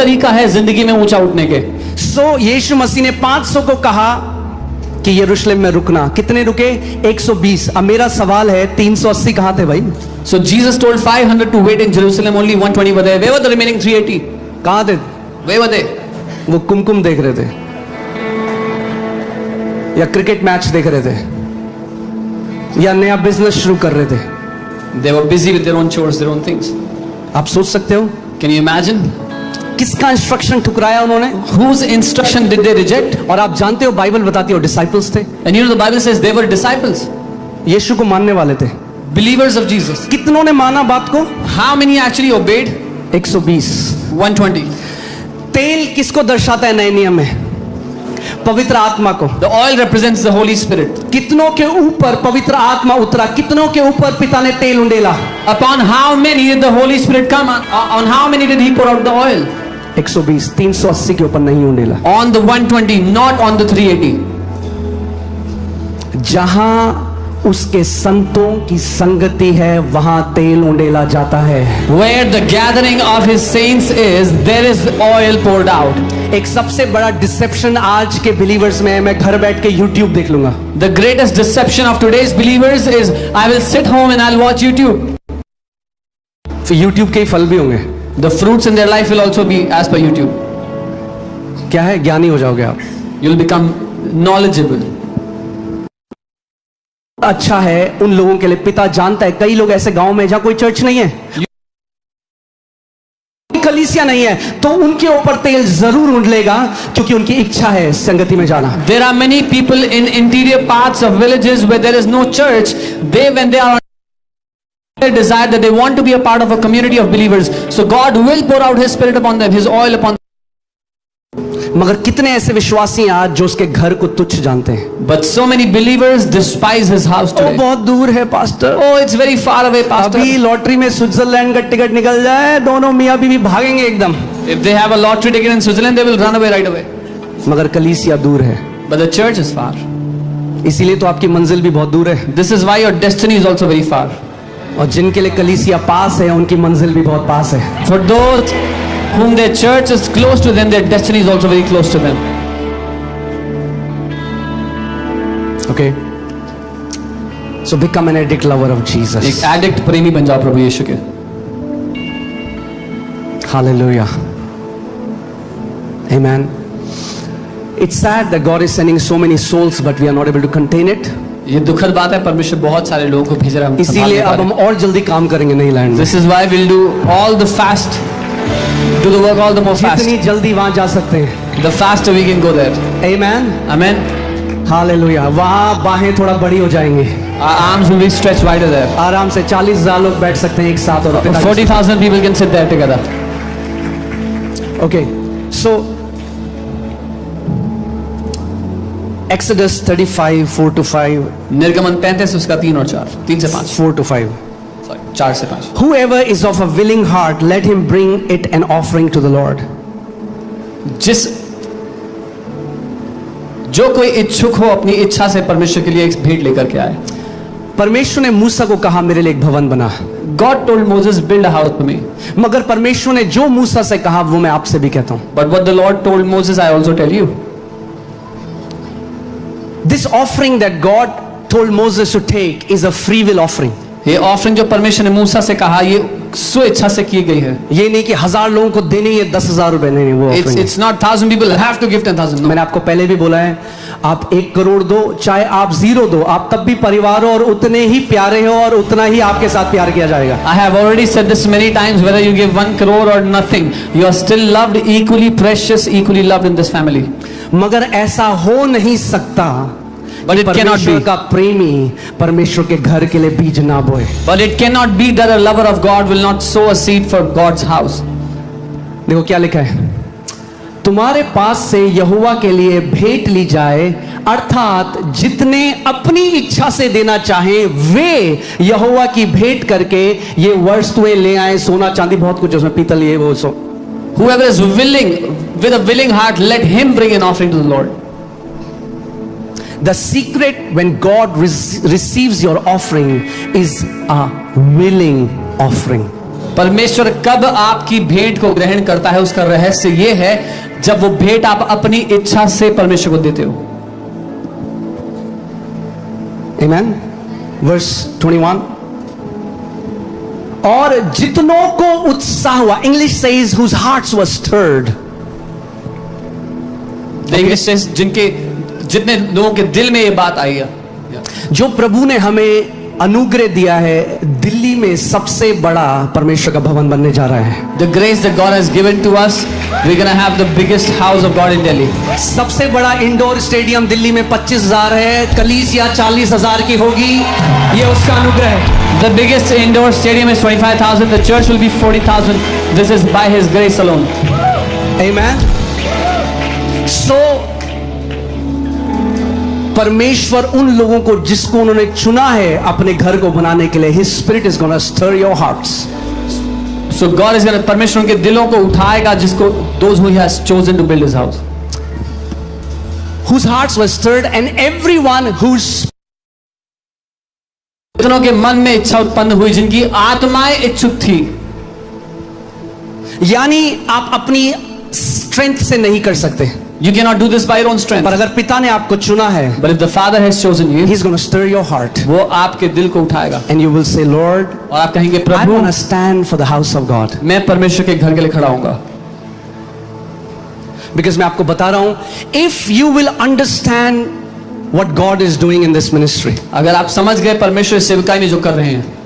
तरीका है जिंदगी में ऊंचा उठने के। सो यीशु मसीह ने 500 को कहा कि यरूशलेम में रुकना। कितने रुके? 120। अब मेरा सवाल है 380 कहां थे भाई? So Jesus told 500 to wait in Jerusalem, only 120 were there. Where were the remaining 380? कहां थे? Where were they? वो कुमकुम देख रहे थे या क्रिकेट मैच देख रहे थे या नया बिजनेस शुरू कर रहे थे। They were busy with their own chores, their own things. आप सोच सकते हो Can you imagine? किसका इंस्ट्रक्शन ठुकराया उन्होंने? Whose instruction did they reject? और आप जानते हो बाइबल बताती है डिसाइपल्स थे। And you know the Bible says they were disciples, यीशु को मानने वाले थे। believers of Jesus. कितनों ने माना बात को? How many actually obeyed? 120। 120. तेल किसको दर्शाता है नए नियम में? पवित्र आत्मा को। The oil represents the Holy Spirit. कितनों के ऊपर पवित्र आत्मा उतरा? कितनों के ऊपर पिता ने तेल उंडेला? Upon how many did the Holy Spirit come? On how many did he pour out the oil? 120। 380 के ऊपर नहीं उंडेला। On the 120, not on the 380. जहां उसके संतों की संगति है वहां तेल उंडेला जाता है। Where the gathering of his saints is, there is oil poured out. एक सबसे बड़ा डिसेप्शन आज के बिलीवर्स में है, मैं घर बैठ के YouTube देख लूंगा। The greatest deception of today's believers is, I will sit home and I'll watch YouTube. फिर YouTube के ही फल भी होंगे। The fruits in their life will also be as per YouTube. क्या है? ज्ञानी हो जाओगे आप। You'll become knowledgeable. अच्छा है उन लोगों के लिए, पिता जानता है कई लोग ऐसे गांव में जहां कोई चर्च नहीं है, कलीसिया नहीं है, तो उनके ऊपर तेल जरूर उंडलेगा क्योंकि उनकी इच्छा है संगति में जाना। There are many people in interior parts of villages where there is no church. When they are on their desire that they want to be a part of a community of believers, so God will pour out His Spirit upon them, His oil upon them. मगर कितने ऐसे विश्वासी हैं आज जो उसके घर को तुच्छ जानते हैं? But so many believers despise his house today. बहुत दूर है pastor. Oh, it's very far away, pastor. अभी लॉटरी में स्विट्जरलैंड का टिकट निकल जाए, दोनों मियां बीवी भागेंगे एकदम। If they have a lottery ticket in Switzerland, they will run away right away. मगर कलीसिया दूर है। But the church is far. इसीलिए तो आपकी मंजिल भी बहुत दूर है। This is why your destiny is also very far. और जिनके लिए कलीसिया पास है उनकी मंजिल भी बहुत पास है। For those whom their church is close to them, their destiny is also very close to them. Okay, so become an addict lover of Jesus. एक addict प्रेमी बन जाओ प्रभु यीशु के। Hallelujah, amen. It's sad that God is sending so many souls, but we are not able to contain it. ये दुखद बात है, परमेश्वर बहुत सारे लोगों को भेज रहा है। इसीलिए अब हम और जल्दी काम करेंगे नई लैंड में। This is why we'll do all the fast, do the work all the more fast. जितनी जल्दी वहां जा सकते हैं। The faster we can go there. Amen. Amen. Hallelujah. वहां बाहें थोड़ा बड़ी हो जाएंगी। Our arms will be stretched wider there. आराम से 40,000 लोग बैठ सकते हैं एक साथ। और 40,000 people can sit there together. Okay, so Exodus 35 4 to 5. निर्गमन 35 उसका 3 और 4, 3 से 5, 4 to 5. 4 से 5. Whoever is of a willing heart, let him bring it an offering to the Lord. जो कोई इच्छुक हो अपनी इच्छा से परमेश्वर के लिए एक भेंट लेकर के आए। परमेश्वर ने मूसा को कहा मेरे लिए एक भवन बना। God told Moses, build a house for me. मगर परमेश्वर ने जो मूसा से कहा वो मैं आपसे भी कहता हूं। But what the Lord told Moses, I also tell you. This offering that God told Moses to take is a free will offering. ये ऑफरिंग जो परमेश्वर ने मूसा से कहा, ये स्वेच्छा से की गई है। ये नहीं कि 1000 लोगों को देने ये 10,000 रुपए, नहीं वो offering। It's not 1,000 people have to give 10,000. मैंने आपको पहले भी बोला है, आप 1 करोड़ दो चाहे आप 0 दो, आप तब भी परिवार हो और उतने ही प्यारे हो और उतना ही आपके साथ प्यार किया जाएगा। I have already said this many times, whether you give 1 crore or nothing, you are still loved, equally precious, equally loved in this family. मगर ऐसा हो नहीं सकता But it cannot be. का प्रेमी परमेश्वर के घर के लिए बीज ना बोए। But it cannot be that a lover of God will not sow a seed for God's house. देखो क्या लिखा है, तुम्हारे पास से यहोवा के लिए भेंट ली जाए, अर्थात जितने अपनी इच्छा से देना चाहें वे यहोवा की भेंट करके ये वस्तुएं ले आए। सोना चांदी बहुत कुछ उसमें, पीतल ये वो सो। Whoever is willing, with a willing heart, let him bring an offering to the Lord. The secret when God receives your offering is a willing offering. परमेश्वर कब आपकी भेंट को ग्रहण करता है, उसका रहस्य ये है जब वो भेंट आप अपनी इच्छा से परमेश्वर को देते हो। Amen. Verse 21. और जितनों को उत्साह हुआ, English says whose hearts were stirred. English से जितने लोगों के दिल में ये बात आई है, जो प्रभु ने हमें अनुग्रह दिया है, दिल्ली में सबसे बड़ा परमेश्वर का भवन बनने जा रहा है। the grace that God has given to us, we're gonna have the biggest house of God in Delhi. सबसे बड़ा इंडोर स्टेडियम दिल्ली में 25,000 है, कलीसिया 40,000 की होगी, ये उसका अनुग्रह है। The biggest indoor stadium is 25,000. The church will be 40,000. This is by His grace alone. Amen. So परमेश्वर उन लोगों को जिसको उन्होंने चुना है अपने घर को बनाने के लिए, His Spirit is gonna stir your hearts. So God is gonna, परमेश्वर उनके दिलों को उठाएगा जिसको, those who He has chosen to build His house. Whose hearts were stirred, and everyone whose जितनों के मन में इच्छा उत्पन्न हुई, जिनकी आत्माएं इच्छुक थी। यानी आप अपनी स्ट्रेंथ से नहीं कर सकते, You cannot do this by your own strength. पर अगर पिता ने आपको चुना है, But if the Father has chosen you, He's going to stir your heart, वो आपके दिल को उठाएगा and you will say, Lord, और आप कहेंगे, I Prabhu want to stand for the house of God. मैं परमेश्वर के घर के लिए खड़ा हूँगा। Because मैं आपको बता रहा हूं, if you will understand what God is doing in this ministry, अगर आप समझ गए परमेश्वर सेवकाई में जो कर रहे हैं,